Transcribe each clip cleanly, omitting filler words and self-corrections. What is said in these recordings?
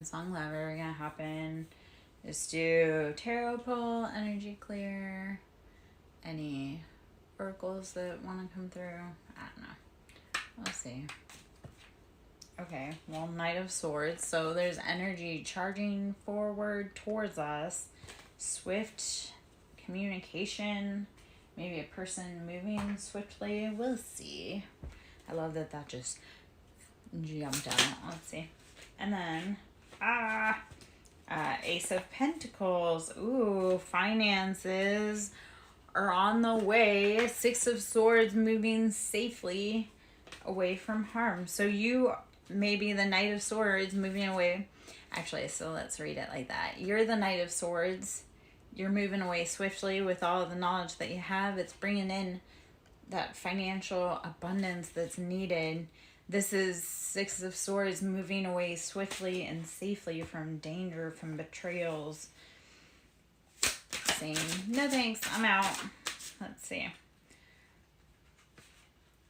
Song Lover, we're gonna hop in. Just do tarot pull, energy clear, any oracles that want to come through. I don't know. We'll see. Okay, well, Knight of Swords. So there's energy charging forward towards us. Swift communication. Maybe a person moving swiftly. We'll see. I love that just jumped out. Let's see. And then, Ace of Pentacles. Ooh, finances are on the way. Six of Swords, moving safely away from harm. So you may be the Knight of Swords moving away. Actually, so let's read it like that. You're the Knight of Swords. You're moving away swiftly with all the knowledge that you have. It's bringing in that financial abundance that's needed. This is Six of Swords, moving away swiftly and safely from danger, from betrayals. Saying, no thanks, I'm out. Let's see.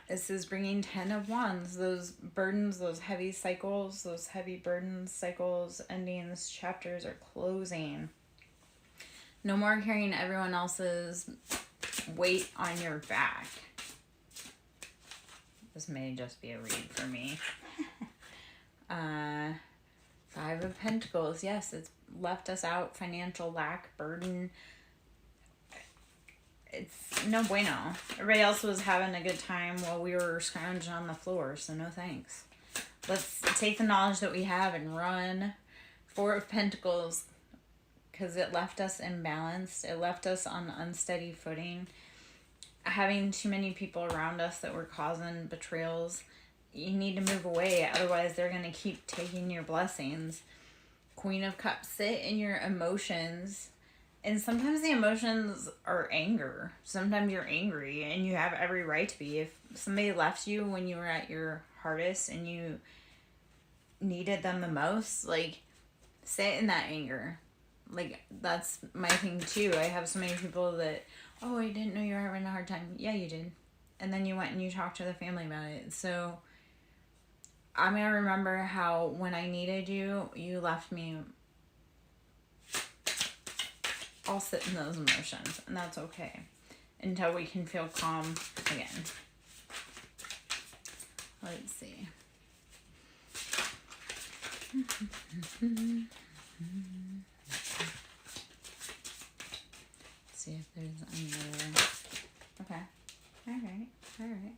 This is bringing 10 of Wands. Those burdens, those heavy cycles, those heavy burdens, cycles, endings, chapters are closing. No more carrying everyone else's weight on your back. This may just be a read for me. Five of Pentacles. Yes, it's left us out. Financial lack, burden. It's no bueno. Everybody else was having a good time while we were scrounging on the floor, so no thanks. Let's take the knowledge that we have and run. Four of Pentacles, because it left us imbalanced. It left us on unsteady footing. Having too many people around us that were causing betrayals. You need to move away, otherwise they're going to keep taking your blessings. Queen of Cups, sit in your emotions. And sometimes the emotions are anger. Sometimes you're angry and you have every right to be. If somebody left you when you were at your hardest and you needed them the most, like, sit in that anger. Like, that's my thing too. I have so many people that, oh, I didn't know you were having a hard time. Yeah, you did. And then you went and you talked to the family about it. So I'm going to remember how when I needed you, you left me. I'll sit in those emotions, and that's okay until we can feel calm again. Let's see. See if there's any other. Okay. All right.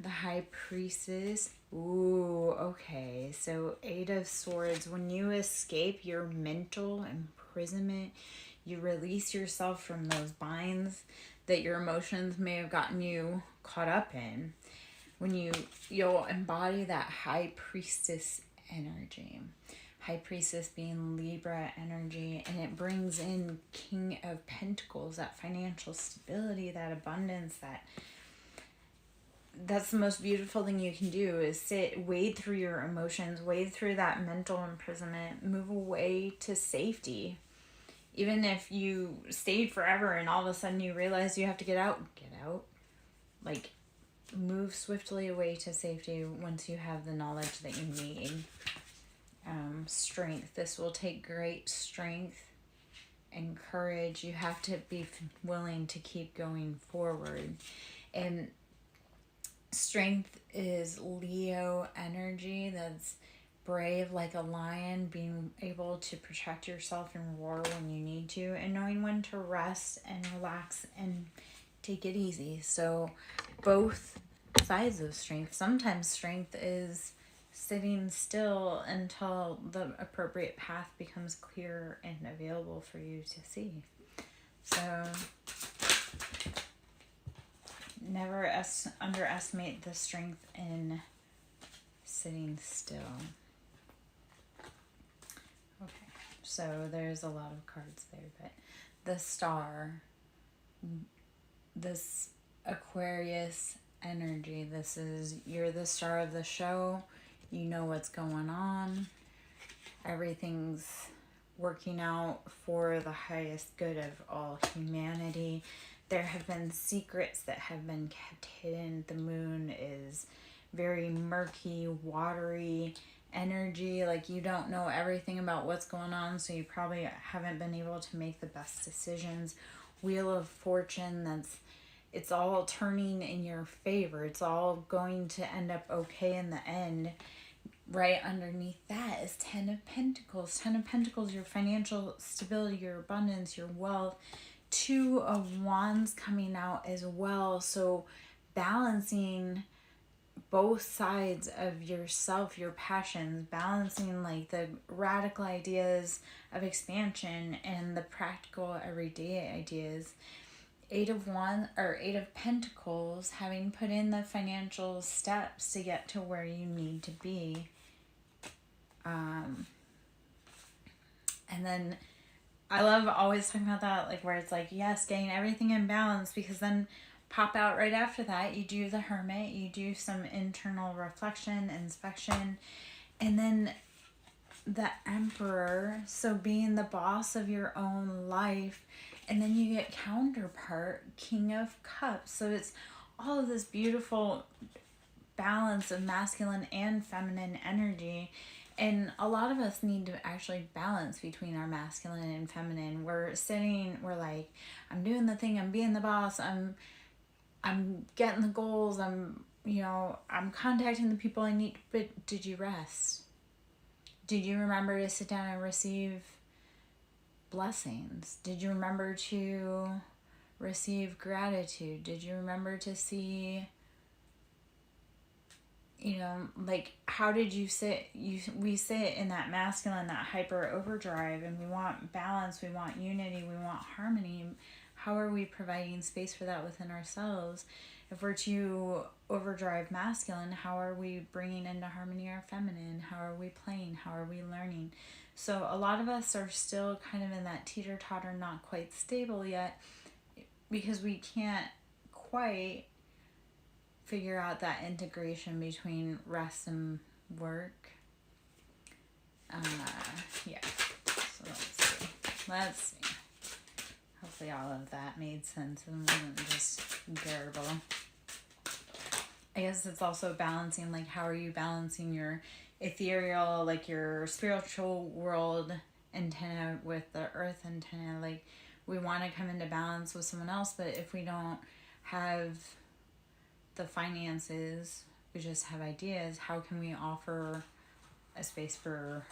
The High Priestess. Ooh, okay. So Eight of Swords. When you escape your mental imprisonment, you release yourself from those binds that your emotions may have gotten you caught up in. When you'll embody that High Priestess energy. High Priestess being Libra energy, and it brings in King of Pentacles, that financial stability, that abundance, that's the most beautiful thing you can do is wade through your emotions, wade through that mental imprisonment, move away to safety. Even if you stayed forever and all of a sudden you realize you have to get out. Like, move swiftly away to safety once you have the knowledge that you need. Strength. This will take great strength and courage. You have to be willing to keep going forward. And strength is Leo energy. That's brave like a lion, being able to protect yourself and roar when you need to, and knowing when to rest and relax and take it easy. So both sides of strength. Sometimes strength is sitting still until the appropriate path becomes clear and available for you to see. So never underestimate the strength in sitting still. Okay, so there's a lot of cards there, but the Star, this Aquarius energy, you're the star of the show. You know what's going on. Everything's working out for the highest good of all humanity. There have been secrets that have been kept hidden. The moon is very murky, watery energy. Like you don't know everything about what's going on, so you probably haven't been able to make the best decisions. Wheel of Fortune, it's all turning in your favor. It's all going to end up okay in the end. Right underneath that is Ten of Pentacles. Ten of Pentacles, your financial stability, your abundance, your wealth. Two of Wands coming out as well. So balancing both sides of yourself, your passions, balancing like the radical ideas of expansion and the practical everyday ideas. Eight of Pentacles, having put in the financial steps to get to where you need to be. And then I love always talking about that, like where it's like, yes, getting everything in balance, because then pop out right after that, you do the Hermit, you do some internal reflection, inspection, and then the Emperor, so being the boss of your own life. And then you get counterpart, King of Cups. So it's all of this beautiful balance of masculine and feminine energy. And a lot of us need to actually balance between our masculine and feminine. We're like, I'm doing the thing, I'm being the boss, I'm getting the goals, I'm contacting the people I need. But did you rest? Did you remember to sit down and receive blessings? Did you remember to receive gratitude? Did you remember to see, like, how did you sit? We sit in that masculine, that hyper overdrive, and we want balance, we want unity, we want harmony. How are we providing space for that within ourselves? If we're too overdrive masculine, how are we bringing into harmony our feminine? How are we playing? How are we learning? So a lot of us are still kind of in that teeter-totter, not quite stable yet, because we can't quite figure out that integration between rest and work. Yeah. So let's see. Hopefully all of that made sense and wasn't just garble. I guess it's also balancing, like, how are you balancing your ethereal, like your spiritual world antenna with the earth antenna. Like, we want to come into balance with someone else, but if we don't have the finances, we just have ideas, how can we offer a space for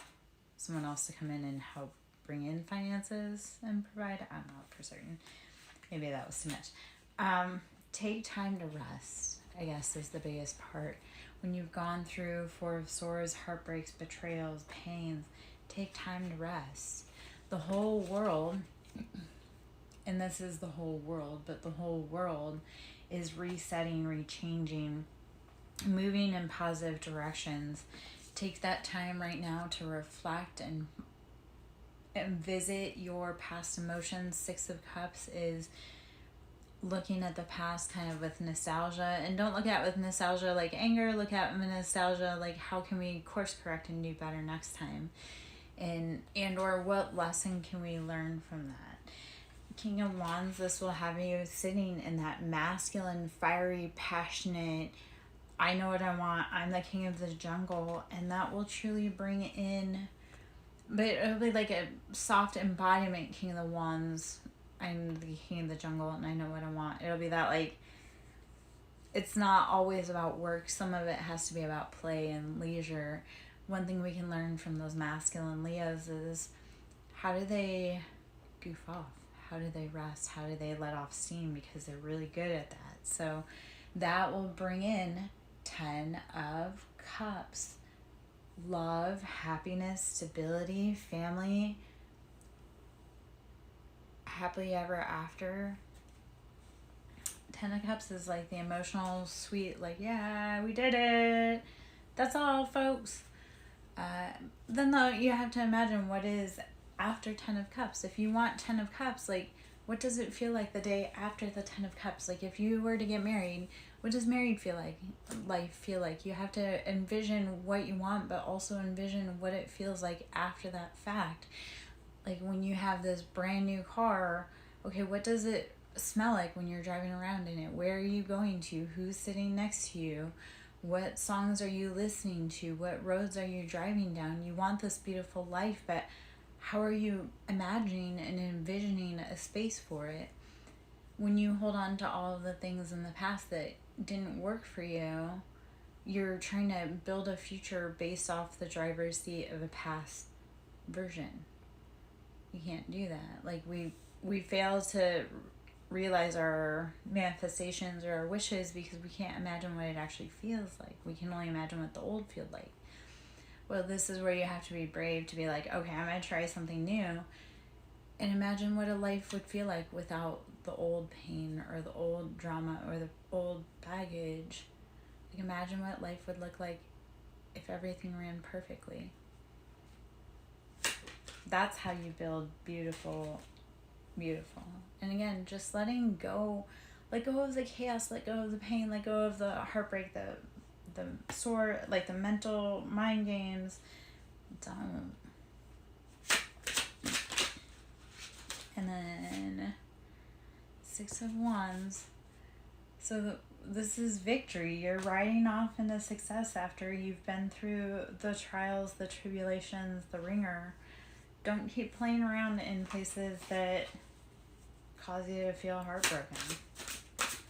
someone else to come in and help bring in finances and provide? I'm not for certain. Maybe that was too much. Take time to rest, I guess, is the biggest part. When you've gone through Four of Swords, heartbreaks, betrayals, pains, take time to rest. The whole world, and this is the whole world, but the whole world is resetting, rechanging, moving in positive directions. Take that time right now to reflect and visit your past emotions. Six of Cups is looking at the past kind of with nostalgia, and don't look at with nostalgia like anger, look at with nostalgia like how can we course correct and do better next time, and or what lesson can we learn from that. King of Wands, this will have you sitting in that masculine, fiery, passionate, I know what I want, I'm the king of the jungle, and that will truly bring in, but it'll be like a soft embodiment King of the Wands. I'm the king of the jungle and I know what I want. It'll be that, like, it's not always about work. Some of it has to be about play and leisure. One thing we can learn from those masculine Leos is how do they goof off? How do they rest? How do they let off steam? Because they're really good at that. So that will bring in 10 of Cups. Love, happiness, stability, family, happily ever after. 10 of Cups is like the emotional, sweet, like, yeah, we did it. That's all, folks. Then though, you have to imagine what is after 10 of Cups. If you want 10 of Cups, like, what does it feel like the day after the 10 of Cups? Like, if you were to get married, what does married feel like? Life feel like? You have to envision what you want, but also envision what it feels like after that fact. Like, when you have this brand new car, okay, what does it smell like when you're driving around in it? Where are you going to? Who's sitting next to you? What songs are you listening to? What roads are you driving down? You want this beautiful life, but how are you imagining and envisioning a space for it? When you hold on to all of the things in the past that didn't work for you, you're trying to build a future based off the driver's seat of a past version. You can't do that. Like, we fail to realize our manifestations or our wishes because we can't imagine what it actually feels like. We can only imagine what the old feel like. Well, this is where you have to be brave to be like, okay, I'm going to try something new and imagine what a life would feel like without the old pain or the old drama or the old baggage. Like, imagine what life would look like if everything ran perfectly. That's how you build beautiful. And again, just letting go, let go of the chaos, let go of the pain, let go of the heartbreak, the sore, like the mental mind games. Don't. And then 6 of Wands. So this is victory. You're riding off into success after you've been through the trials, the tribulations, the ringer. Don't keep playing around in places that cause you to feel heartbroken.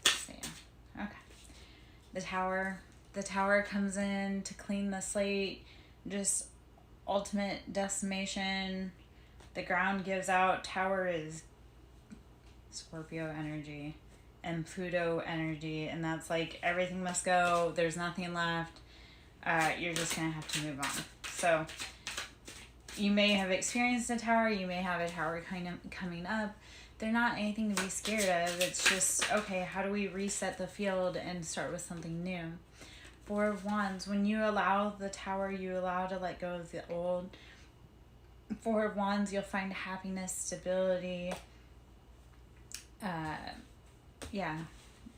So yeah. Okay. The Tower comes in to clean the slate. Just ultimate decimation. The ground gives out. Tower is Scorpio energy and Pluto energy, and that's like everything must go. There's nothing left. You're just gonna have to move on. So you may have experienced a tower, you may have a tower kind of coming up. They're not anything to be scared of. It's just, okay, how do we reset the field and start with something new? 4 of Wands, when you allow the tower, you allow to let go of the old. 4 of Wands, you'll find happiness, stability.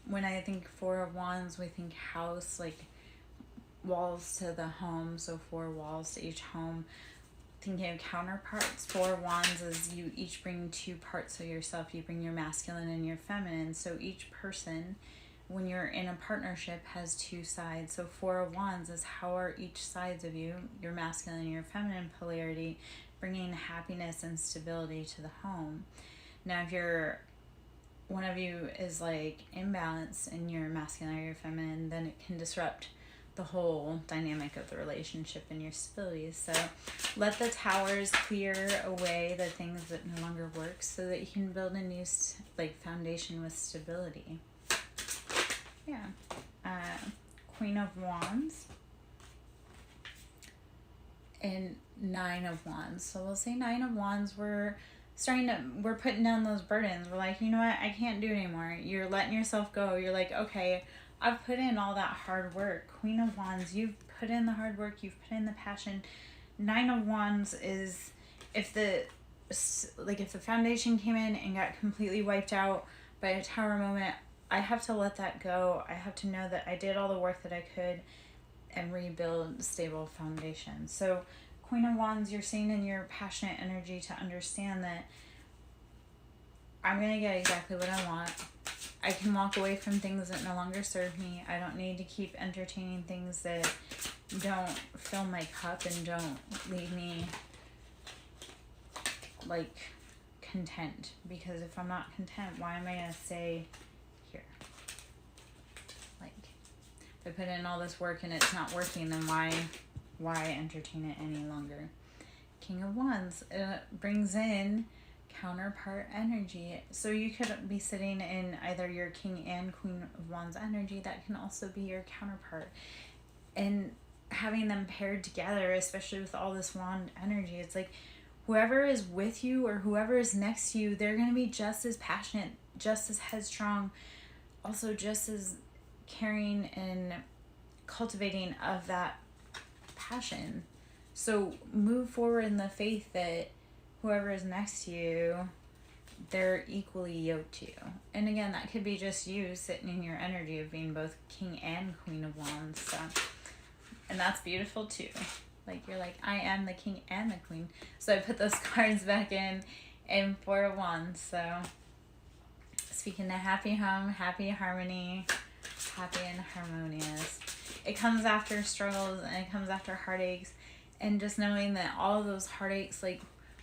When I think 4 of Wands, we think house, like walls to the home, so 4 walls to each home. Thinking of counterparts, 4 of Wands is you each bring 2 parts of yourself. You bring your masculine and your feminine. So each person, when you're in a partnership, has 2 sides. So 4 of Wands is how are each sides of you, your masculine and your feminine polarity, bringing happiness and stability to the home. Now, if one of you is like imbalanced in your masculine or your feminine, then it can disrupt the whole dynamic of the relationship and your stability. So let the towers clear away the things that no longer work so that you can build a new foundation with stability. Yeah. Queen of Wands and 9 of Wands. So we'll say 9 of Wands, we're putting down those burdens. We're like, you know what, I can't do it anymore. You're letting yourself go. You're like, okay, I've put in all that hard work. Queen of Wands, you've put in the hard work, you've put in the passion. 9 of Wands is if the foundation came in and got completely wiped out by a tower moment, I have to let that go. I have to know that I did all the work that I could and rebuild a stable foundation. So Queen of Wands, you're saying in your passionate energy to understand that I'm going to get exactly what I want. I can walk away from things that no longer serve me. I don't need to keep entertaining things that don't fill my cup and don't leave me like content. Because if I'm not content, why am I going to stay here? Like, if I put in all this work and it's not working, then why entertain it any longer? King of Wands brings in counterpart energy. So you could be sitting in either your King and Queen of Wands energy. That can also be your counterpart. And having them paired together, especially with all this wand energy, it's like whoever is with you or whoever is next to you, they're going to be just as passionate, just as headstrong, also just as caring and cultivating of that passion. So move forward in the faith that whoever is next to you, they're equally yoked to you. And again, that could be just you sitting in your energy of being both King and Queen of Wands. So, and that's beautiful too. Like, you're like, I am the King and the Queen. So I put those cards back in 4 of Wands. So speaking to happy home, happy harmony, happy and harmonious. it comes after struggles and it comes after heartaches. And just knowing that all of those heartaches, like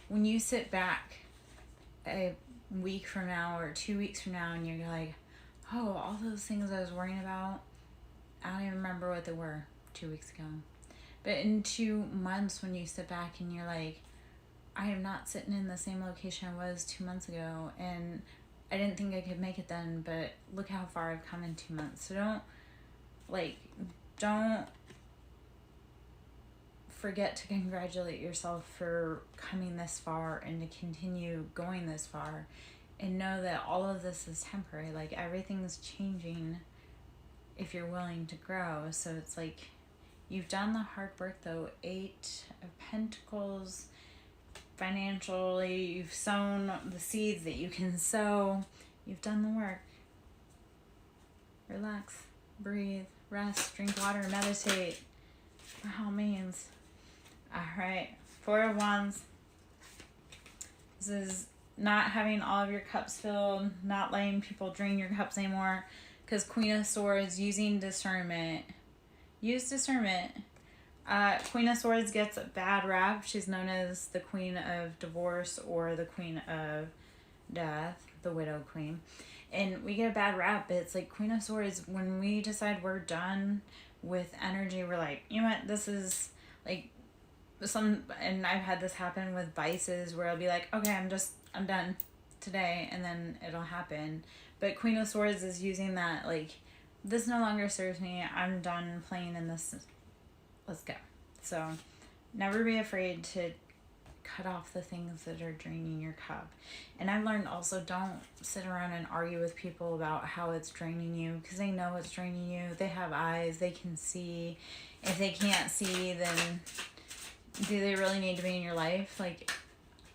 when you sit back a week from now or 2 weeks from now and you're like, oh, all those things I was worrying about, I don't even remember what they were 2 weeks ago. But in 2 months, when you sit back and you're like, I am not sitting in the same location I was 2 months ago, and I didn't think I could make it then, but look how far I've come in 2 months. So don't forget to congratulate yourself for coming this far and to continue going this far, and know that all of this is temporary. Like, everything's changing if you're willing to grow. So it's like, you've done the hard work though. 8 of Pentacles. Financially, you've sown the seeds that you can sow. You've done the work. Relax, breathe, rest, drink water, meditate, by all means. All right, 4 of Wands. This is not having all of your cups filled, not letting people drain your cups anymore. Because Queen of Swords, using discernment. Use discernment. Queen of Swords gets a bad rap. She's known as the Queen of Divorce or the Queen of Death, the Widow Queen. And we get a bad rap, but it's like Queen of Swords, when we decide we're done with energy, we're like, you know what, this is like and I've had this happen with vices where I'll be like, okay, I'm done today, and then it'll happen. But Queen of Swords is using that, like, this no longer serves me, I'm done playing in this, let's go. So never be afraid to cut off the things that are draining your cup. And I've learned also, don't sit around and argue with people about how it's draining you, because they know it's draining you. They have eyes, they can see. If they can't see, then do they really need to be in your life? Like,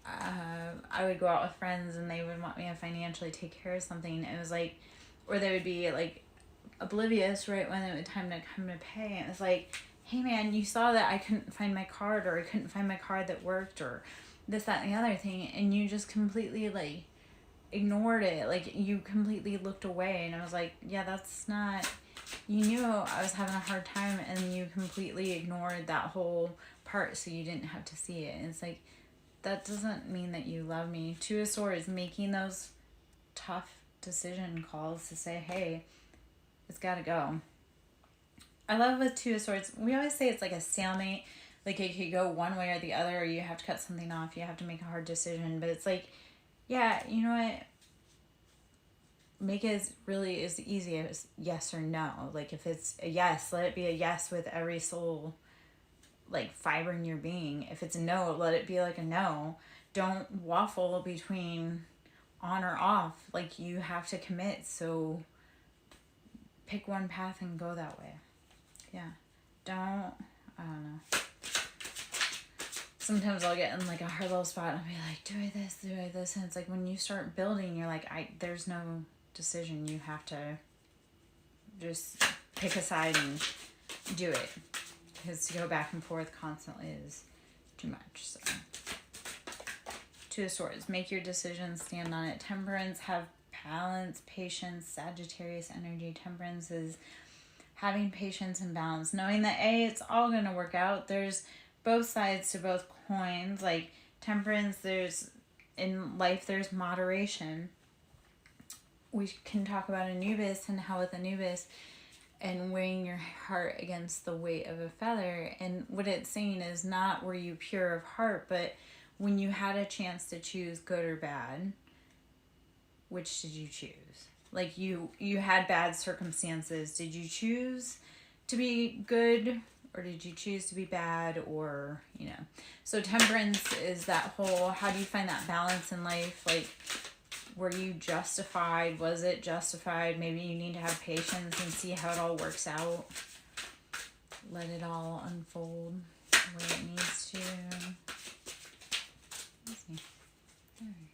I would go out with friends and they would want me to financially take care of something. It was like, or they would be like oblivious right when it was time to come to pay. And it was like, hey man, you saw that I couldn't find my card, or I couldn't find my card that worked, or this, that, and the other thing. And you just completely like ignored it. Like, you completely looked away. And I was like, yeah, that's not, you knew I was having a hard time and you completely ignored that whole part so you didn't have to see it. And it's like, that doesn't mean that you love me. 2 of Swords, making those tough decision calls to say, hey, it's got to go. I love with 2 of Swords, we always say it's like a stalemate. Like, it could go one way or the other, or you have to cut something off, you have to make a hard decision. But it's like, yeah, you know what? Make it as easy as yes or no. Like, if it's a yes, let it be a yes with every soul, like, fiber in your being. If it's a no, let it be like a no. Don't waffle between on or off. Like, you have to commit, so pick one path and go that way. Yeah. I don't know. Sometimes I'll get in like a hard little spot and I'll be like, do I this? And it's like, when you start building, you're like, there's no decision. You have to just pick a side and do it. Because to go back and forth constantly is too much. So 2 of Swords, make your decisions, stand on it. Temperance, have balance, patience. Sagittarius energy. Temperance is having patience and balance, knowing that it's all going to work out. There's both sides to both coins. Like, temperance, in life there's moderation. We can talk about Anubis and how with Anubis and weighing your heart against the weight of a feather. And what it's saying is, not were you pure of heart, but when you had a chance to choose good or bad, which did you choose? Like, you had bad circumstances. Did you choose to be good, or did you choose to be bad? Or, you know. So temperance is that whole, how do you find that balance in life? Like, were you justified? Was it justified? Maybe you need to have patience and see how it all works out. Let it all unfold the way it needs to. Let's see. All right.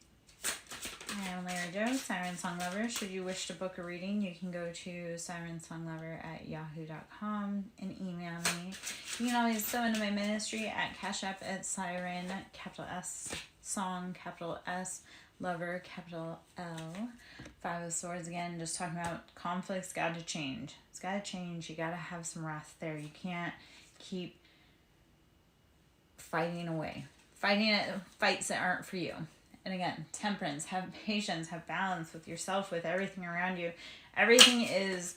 I am Lara Joe, SirenSong Lover. Should you wish to book a reading, you can go to SirenSongLover@yahoo.com and email me. You can always sew into my ministry at Cash App at Siren, capital S, Song, capital S, Lover, capital L. Five of Swords again, just talking about conflicts got to change. It's got to change. You got to have some wrath there. You can't keep fighting away. Fighting at fights that aren't for you. And again, temperance, have patience, have balance with yourself, with everything around you. Everything is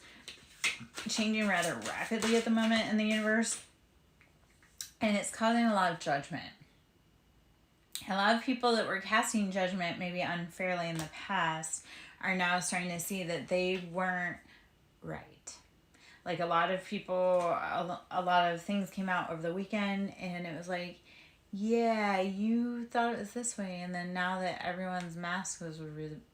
changing rather rapidly at the moment in the universe. And it's causing a lot of judgment. A lot of people that were casting judgment maybe unfairly in the past are now starting to see that they weren't right. Like a lot of people, a lot of things came out over the weekend and it was like, yeah, you thought it was this way. And then now that everyone's mask was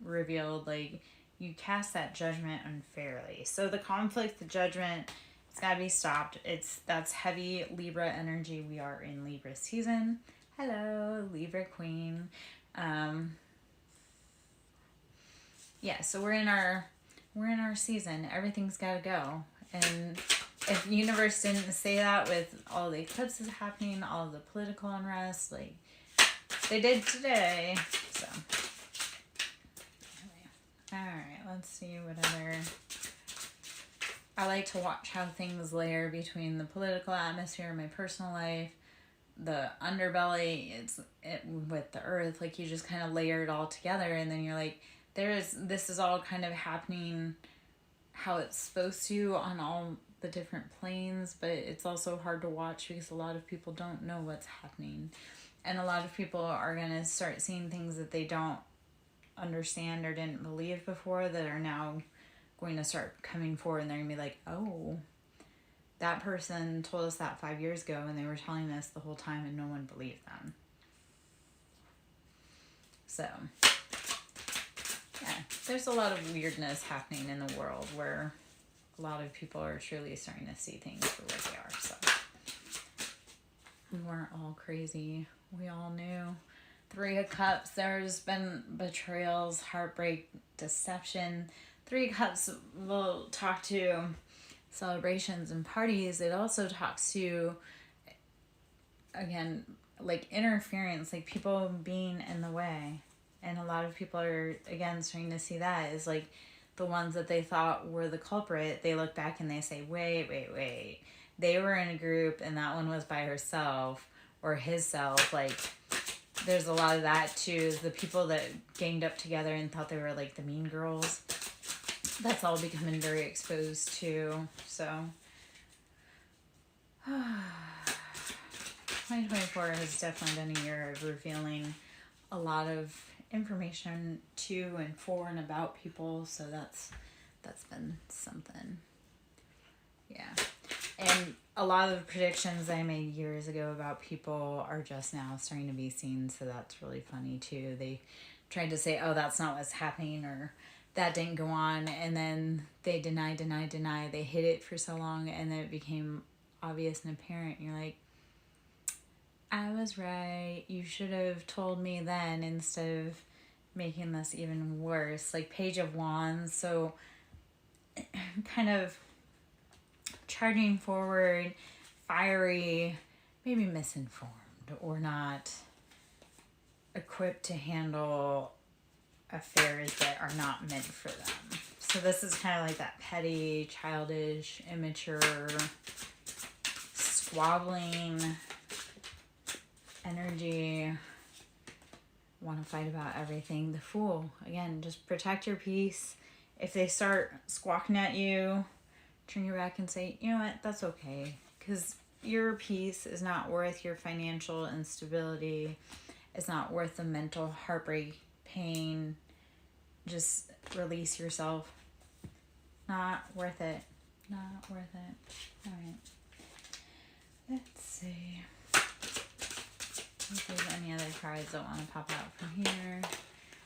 revealed, like you cast that judgment unfairly. So the conflict, the judgment, it's got to be stopped. That's heavy Libra energy. We are in Libra season. Hello, Libra Queen. Yeah, so we're in our season. Everything's got to go. And if the universe didn't say that with all the eclipses happening, all the political unrest, like they did today. So, anyway. All right, let's see what other. I like to watch how things layer between the political atmosphere and my personal life. The underbelly, with the earth, like you just kind of layer it all together, and then you're like, this is all kind of happening how it's supposed to on all the different planes, but it's also hard to watch because a lot of people don't know what's happening, and a lot of people are going to start seeing things that they don't understand or didn't believe before that are now going to start coming forward, and they're going to be like, oh, that person told us that 5 years ago and they were telling us the whole time and no one believed them. So, yeah, there's a lot of weirdness happening in the world where a lot of people are truly starting to see things for what they are. So, we weren't all crazy. We all knew. Three of Cups, there's been betrayals, heartbreak, deception. Three of Cups will talk to celebrations and parties. It also talks to, again, like interference, like people being in the way. And a lot of people are, again, starting to see that as like the ones that they thought were the culprit. They look back and they say, wait. They were in a group and that one was by herself or himself. Like there's a lot of that too. The people that ganged up together and thought they were like the mean girls. That's all becoming very exposed too. So 2024 has definitely been a year of revealing a lot of information to and for and about people. So that's been something. Yeah. And a lot of the predictions I made years ago about people are just now starting to be seen. So that's really funny too. They tried to say, oh, that's not what's happening, or that didn't go on, and then they deny. They hid it for so long, and then it became obvious and apparent. You're like, I was right. You should have told me then instead of making this even worse. Like Page of Wands, so kind of charging forward, fiery, maybe misinformed or not equipped to handle affairs that are not meant for them. So this is kind of like that petty, childish, immature, squabbling energy. Want to fight about everything. The Fool, again, just protect your peace. If they start squawking at you, turn your back and say, you know what, that's okay, because your peace is not worth your financial instability. It's not worth the mental heartbreak, pain. Just release yourself. Not worth it. Not worth it. All right. Let's see if there's any other cards that want to pop out from here.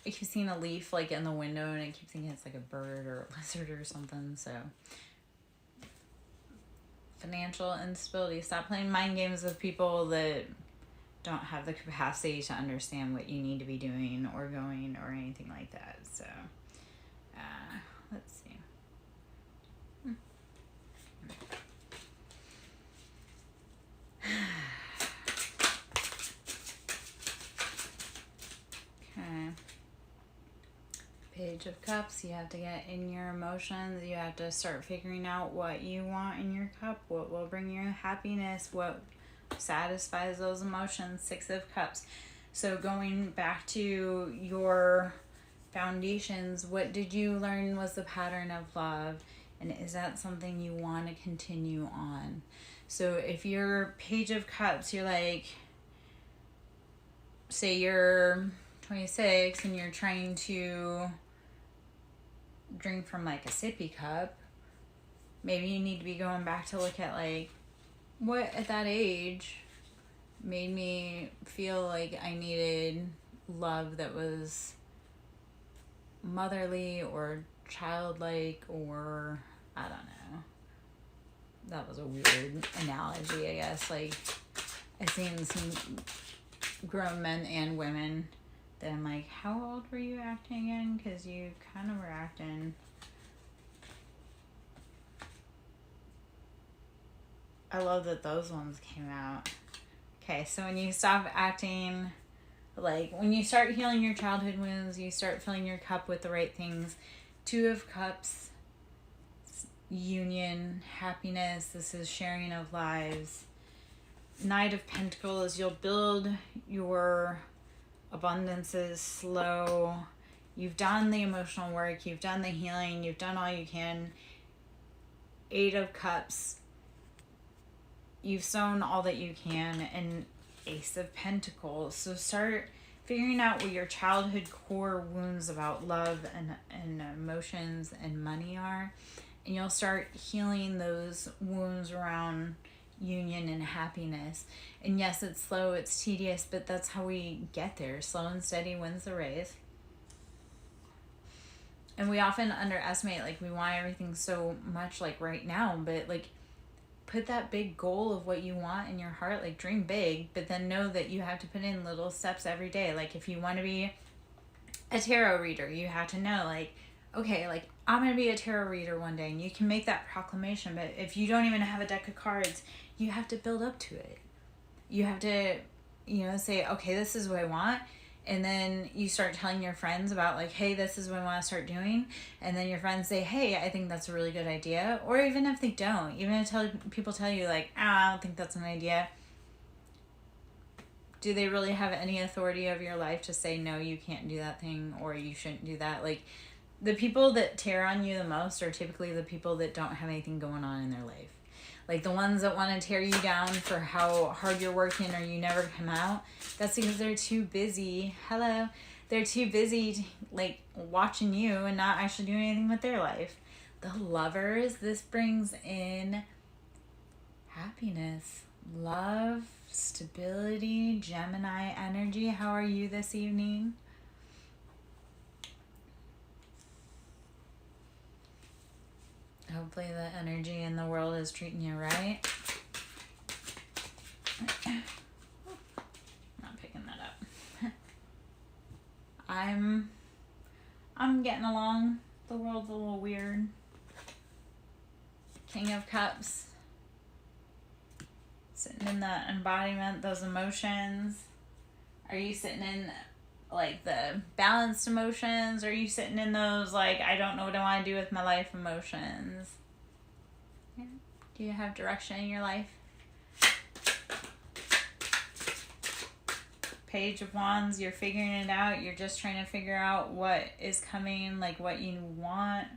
I keep seeing a leaf like in the window and I keep thinking it's like a bird or a lizard or something. So financial instability. Stop playing mind games with people that don't have the capacity to understand what you need to be doing or going or anything like that. So, let's see. Okay. Page of Cups, you have to get in your emotions. You have to start figuring out what you want in your cup, what will bring you happiness, what satisfies those emotions. Six of Cups. So going back to your foundations, what did you learn was the pattern of love? And is that something you want to continue on? So if you're Page of Cups, you're like, say you're 26 and you're trying to drink from like a sippy cup, maybe you need to be going back to look at like what at that age made me feel like I needed love that was motherly or childlike, or I don't know. That was a weird analogy, I guess. Like, I've seen some grown men and women that I'm like, how old were you acting again? Because you kind of were acting. I love that those ones came out. Okay, so when you stop acting, like when you start healing your childhood wounds, you start filling your cup with the right things. Two of Cups, union, happiness. This is sharing of lives. Knight of Pentacles, you'll build your abundances slow. You've done the emotional work, you've done the healing, you've done all you can. Eight of Cups, you've sown all that you can. And Ace of Pentacles, so start figuring out what your childhood core wounds about love and emotions and money are, and you'll start healing those wounds around union and happiness. And yes, it's slow, it's tedious, but that's how we get there. Slow and steady wins the race. And we often underestimate, like, we want everything so much like right now, but like put that big goal of what you want in your heart, like dream big, but then know that you have to put in little steps every day. Like if you want to be a tarot reader, you have to know, like, okay, like I'm going to be a tarot reader one day, and you can make that proclamation. But if you don't even have a deck of cards, you have to build up to it. You have to, say, okay, this is what I want. And then you start telling your friends about, like, hey, this is what I want to start doing. And then your friends say, hey, I think that's a really good idea. Or even if they don't, even if people tell you, like, I don't think that's an idea. Do they really have any authority over your life to say, no, you can't do that thing, or you shouldn't do that? Like, the people that tear on you the most are typically the people that don't have anything going on in their life. Like the ones that want to tear you down for how hard you're working or you never come out, that's because they're too busy. They're too busy like watching you and not actually doing anything with their life. The Lovers, this brings in happiness, love, stability, Gemini energy. How are you this evening? Hopefully the energy in the world is treating you right. Not picking that up. I'm getting along. The world's a little weird. King of Cups. Sitting in the embodiment, those emotions. Are you sitting in like the balanced emotions, or are you sitting in those like I don't know what I want to do with my life emotions? Yeah. Do you have direction in your life? Page of Wands, you're figuring it out. You're just trying to figure out what is coming, like what you want,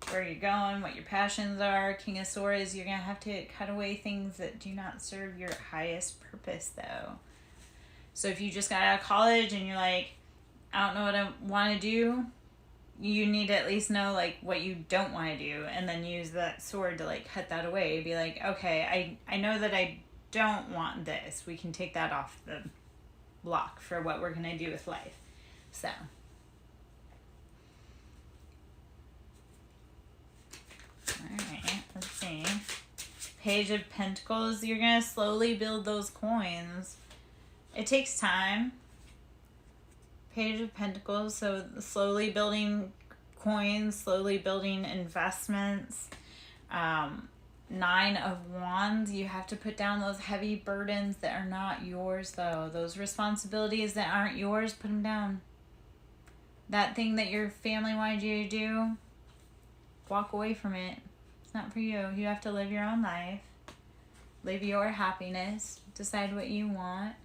where you're going, what your passions are. King of Swords, you're gonna have to cut away things that do not serve your highest purpose though. So if you just got out of college and you're like, I don't know what I want to do, you need to at least know like what you don't want to do, and then use that sword to like cut that away. Be like, okay, I know that I don't want this. We can take that off the block for what we're going to do with life. So alright, let's see. Page of Pentacles, you're going to slowly build those coins. It takes time. Page of Pentacles, so slowly building coins, slowly building investments. Nine of Wands, you have to put down those heavy burdens that are not yours though. Those responsibilities that aren't yours, put them down. That thing that your family wanted you to do, walk away from it. It's not for you. You have to live your own life. Live your happiness. Decide what you want.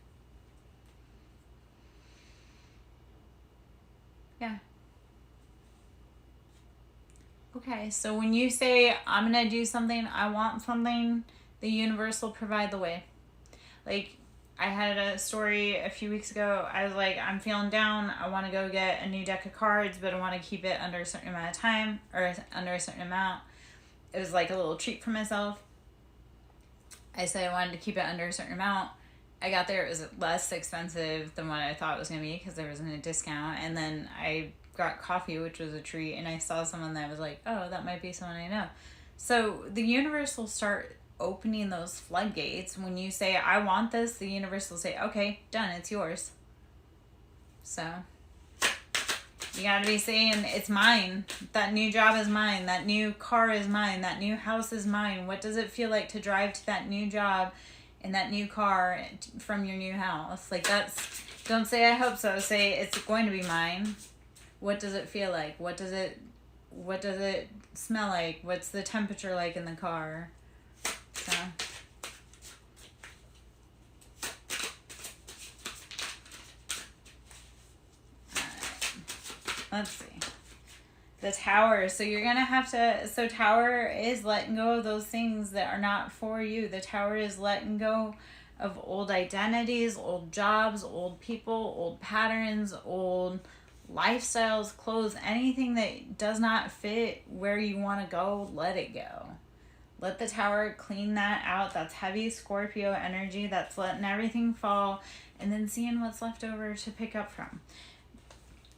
Yeah. Okay, so when you say, I'm going to do something, I want something, the universe will provide the way. Like, I had a story a few weeks ago. I was like, I'm feeling down. I want to go get a new deck of cards, but I want to keep it under a certain amount of time, or under a certain amount. It was like a little treat for myself. I said I wanted to keep it under a certain amount. I got there. It was less expensive than what I thought it was going to be because there wasn't a discount. And then I got coffee, which was a treat. And I saw someone that was like, oh, that might be someone I know. So the universe will start opening those floodgates. When you say, I want this, the universe will say, okay, done, it's yours. So you gotta be saying, it's mine. That new job is mine. That new car is mine. That new house is mine. What does it feel like to drive to that new job in that new car from your new house? Like, that's, don't say I hope so. Say it's going to be mine. What does it feel like? What does it smell like? What's the temperature like in the car? So let's see. The Tower. So you're going to have to... So Tower is letting go of those things that are not for you. The Tower is letting go of old identities, old jobs, old people, old patterns, old lifestyles, clothes, anything that does not fit where you want to go, let it go. Let the Tower clean that out. That's heavy Scorpio energy. That's letting everything fall and then seeing what's left over to pick up from.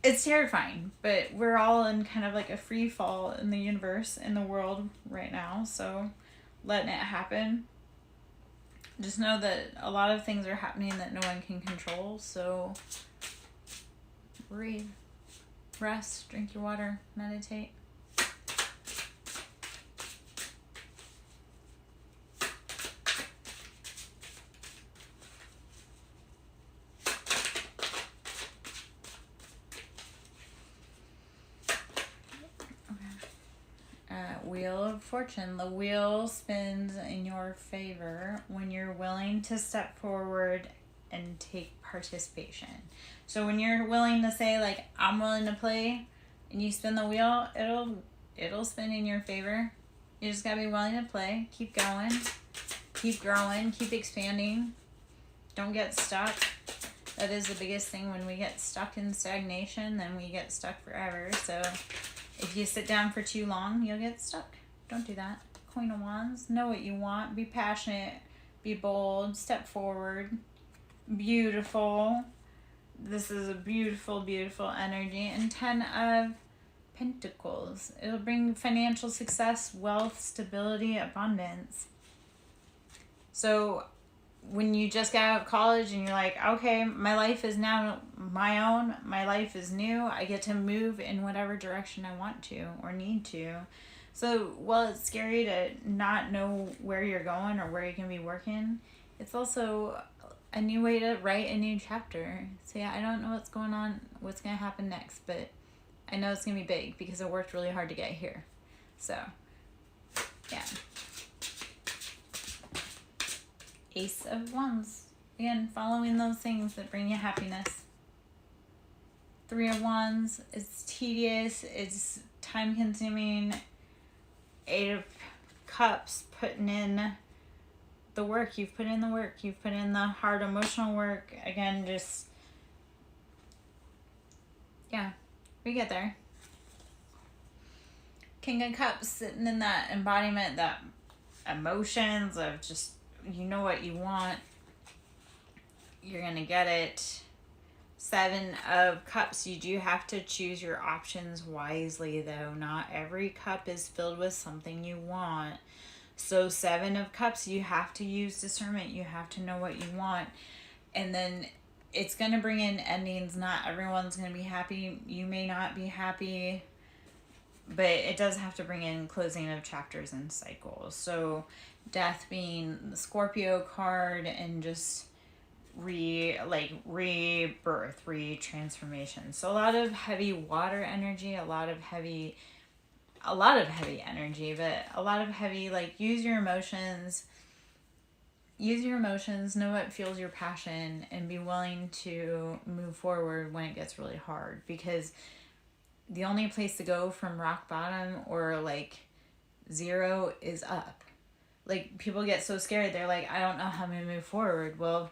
It's terrifying, but we're all in kind of like a free fall in the universe, in the world right now. So letting it happen. Just know that a lot of things are happening that no one can control. So breathe, rest, drink your water, meditate. Wheel of Fortune. The wheel spins in your favor when you're willing to step forward and take participation. So when you're willing to say, like, I'm willing to play, and you spin the wheel, it'll spin in your favor. You just gotta be willing to play. Keep going. Keep growing. Keep expanding. Don't get stuck. That is the biggest thing. When we get stuck in stagnation, then we get stuck forever. So if you sit down for too long, you'll get stuck. Don't do that. Queen of Wands. Know what you want. Be passionate. Be bold. Step forward. Beautiful. This is a beautiful, beautiful energy. And 10 of Pentacles. It'll bring financial success, wealth, stability, abundance. So when you just got out of college and you're like, okay, my life is now my own, my life is new, I get to move in whatever direction I want to or need to. So while it's scary to not know where you're going or where you're going to be working, it's also a new way to write a new chapter. So yeah, I don't know what's going on, what's going to happen next, but I know it's going to be big because I worked really hard to get here. So yeah. Ace of Wands. Again, following those things that bring you happiness. 3 of Wands. It's tedious. It's time consuming. 8 of Cups. Putting in the work. You've put in the work. You've put in the hard emotional work. Again, just... yeah. We get there. King of Cups. Sitting in that embodiment, that emotions of just... you know what you want, you're gonna get it. 7 of Cups. You do have to choose your options wisely, though. Not every cup is filled with something you want. So 7 of Cups, you have to use discernment. You have to know what you want, and then it's gonna bring in endings. Not everyone's gonna be happy. You may not be happy, but it does have to bring in closing of chapters and cycles. So Death being the Scorpio card, and just rebirth, re-transformation. So a lot of heavy water energy, a lot of heavy energy, but a lot of heavy, like, use your emotions, know what fuels your passion, and be willing to move forward when it gets really hard, because the only place to go from rock bottom or like zero is up. Like, people get so scared, they're like, I don't know how to move forward. Well,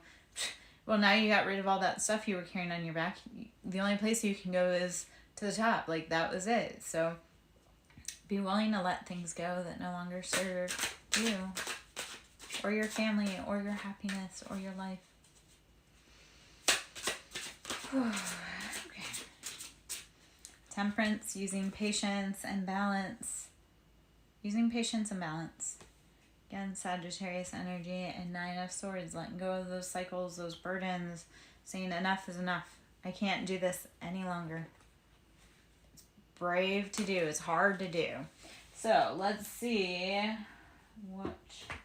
now you got rid of all that stuff you were carrying on your back. The only place you can go is to the top. Like, that was it. So be willing to let things go that no longer serve you or your family or your happiness or your life. Okay. Temperance, using patience and balance. Again, Sagittarius energy, and Nine of Swords, letting go of those cycles, those burdens, saying enough is enough. I can't do this any longer. It's brave to do. It's hard to do. So let's see what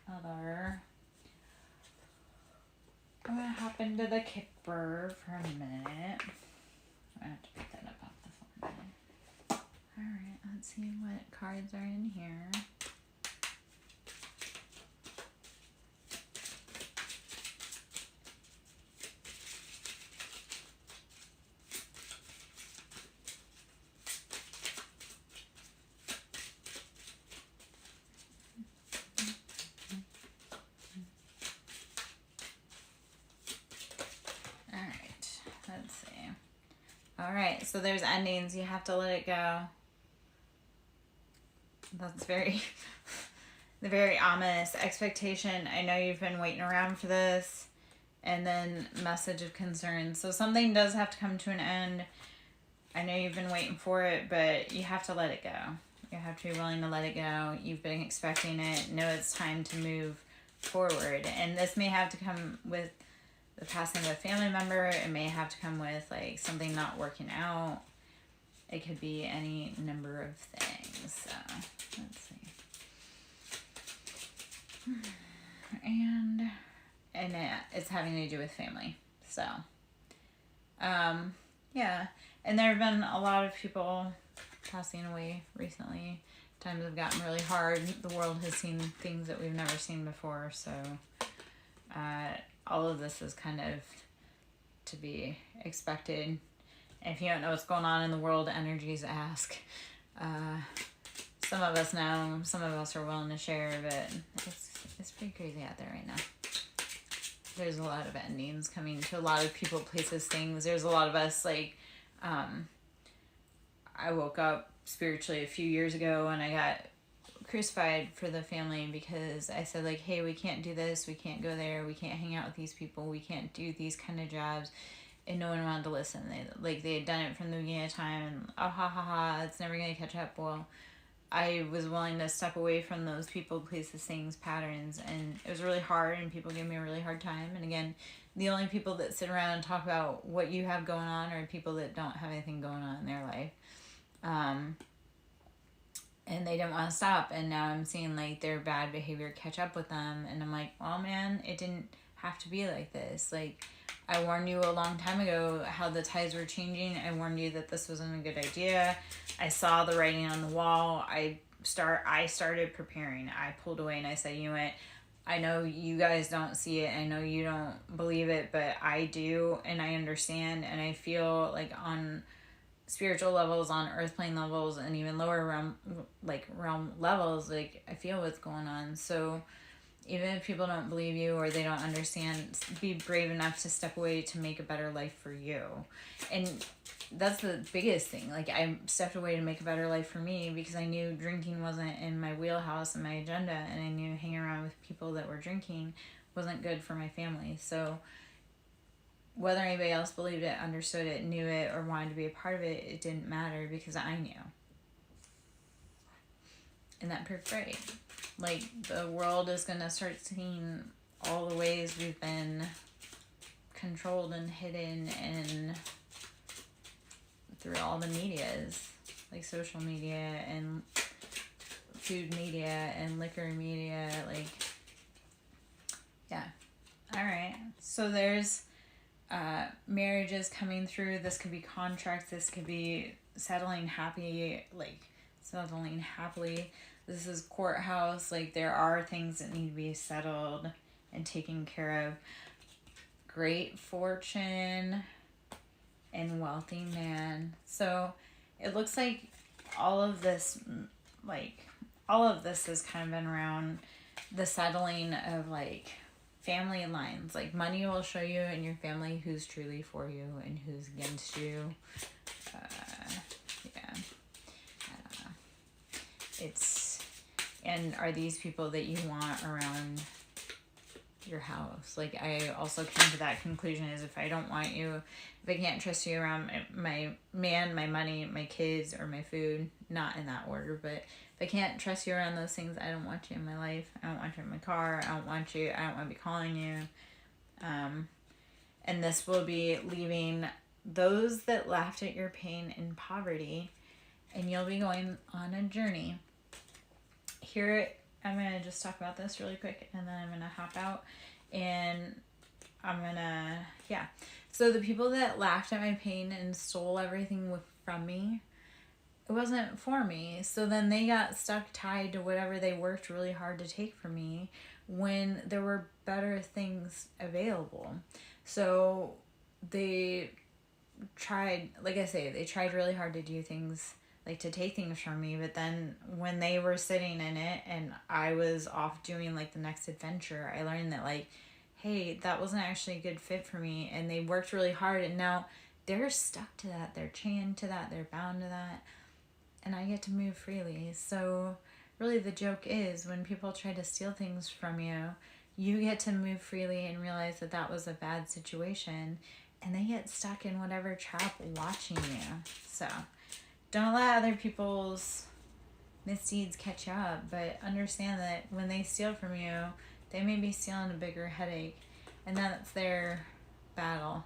other. I'm going to hop into the Kipper for a minute. I have to pick that up off the phone. Alright, let's see what cards are in here. Alright, so there's endings. You have to let it go. That's very ominous. Expectation. I know you've been waiting around for this. And then message of concern. So something does have to come to an end. I know you've been waiting for it, but you have to let it go. You have to be willing to let it go. You've been expecting it. Know it's time to move forward. And this may have to come with the passing of a family member. It may have to come with like something not working out. It could be any number of things. So let's see. And it's having to do with family. So yeah. And there have been a lot of people passing away recently. Times have gotten really hard. The world has seen things that we've never seen before. So all of this is kind of to be expected. If you don't know what's going on in the world, energies ask. Some of us know, some of us are willing to share, but it's pretty crazy out there right now. There's a lot of endings coming to a lot of people, places, things. There's a lot of us, like, I woke up spiritually a few years ago and I got crucified for the family because I said, like, hey, we can't do this, we can't go there, we can't hang out with these people, we can't do these kind of jobs, and no one wanted to listen. They had done it from the beginning of time, and it's never going to catch up. Well, I was willing to step away from those people, places, things, patterns, and it was really hard, and people gave me a really hard time. And again, the only people that sit around and talk about what you have going on are people that don't have anything going on in their life. And they didn't want to stop, and now I'm seeing like their bad behavior catch up with them, and I'm like, well, man, it didn't have to be like this. Like, I warned you a long time ago how the tides were changing. I warned you that this wasn't a good idea. I saw the writing on the wall. I started preparing. I pulled away and I said, you know what? I know you guys don't see it. I know you don't believe it, but I do, and I understand, and I feel like on spiritual levels, on earth plane levels, and even lower realm levels, like, I feel what's going on. So even if people don't believe you or they don't understand, be brave enough to step away to make a better life for you. And that's the biggest thing. Like, I stepped away to make a better life for me because I knew drinking wasn't in my wheelhouse and my agenda, and I knew hanging around with people that were drinking wasn't good for my family. So whether anybody else believed it, understood it, knew it, or wanted to be a part of it, it didn't matter because I knew. And that proved right. Like, the world is going to start seeing all the ways we've been controlled and hidden and through all the medias, like social media and food media and liquor media, like, yeah. All right. So there's marriages coming through. This could be contracts. This could be settling happily. This is courthouse. Like, there are things that need to be settled and taken care of. Great fortune and wealthy man. So it looks like all of this has kind of been around the settling of like family lines. Like, money will show you in your family who's truly for you and who's against you. Yeah, I don't know. And are these people that you want around your house? Like, I also came to that conclusion is if I don't want you, if I can't trust you around my man, my money, my kids, or my food, not in that order, but if I can't trust you around those things, I don't want you in my life. I don't want you in my car. I don't want to be calling you. And this will be leaving those that laughed at your pain in poverty, and you'll be going on a journey. Here, I'm going to just talk about this really quick, and then I'm going to hop out, and I'm going to, So the people that laughed at my pain and stole everything from me, it wasn't for me. So then they got stuck tied to whatever they worked really hard to take from me when there were better things available. So they tried, like I say, they tried really hard to do things, like to take things from me, but then when they were sitting in it and I was off doing like the next adventure, I learned that like, hey, that wasn't actually a good fit for me, and they worked really hard, and now they're stuck to that, they're chained to that, they're bound to that, and I get to move freely. So really the joke is when people try to steal things from you, you get to move freely and realize that that was a bad situation, and they get stuck in whatever trap watching you. So don't let other people's misdeeds catch you up, but understand that when they steal from you, they may be stealing a bigger headache, and that's their battle.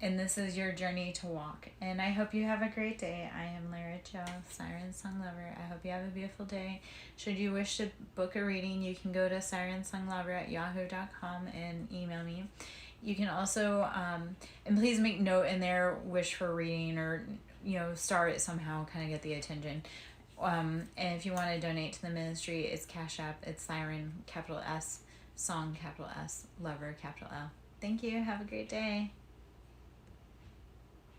And this is your journey to walk. And I hope you have a great day. I am Lara Joe, SirenSong Lover. I hope you have a beautiful day. Should you wish to book a reading, you can go to SirenSongLover@yahoo.com and email me. You can also, and please make note in there, wish for a reading, or, start it somehow, kind of get the attention. And if you want to donate to the ministry, it's Cash App. It's Siren, capital S, Song, capital S, Lover, capital L. Thank you. Have a great day.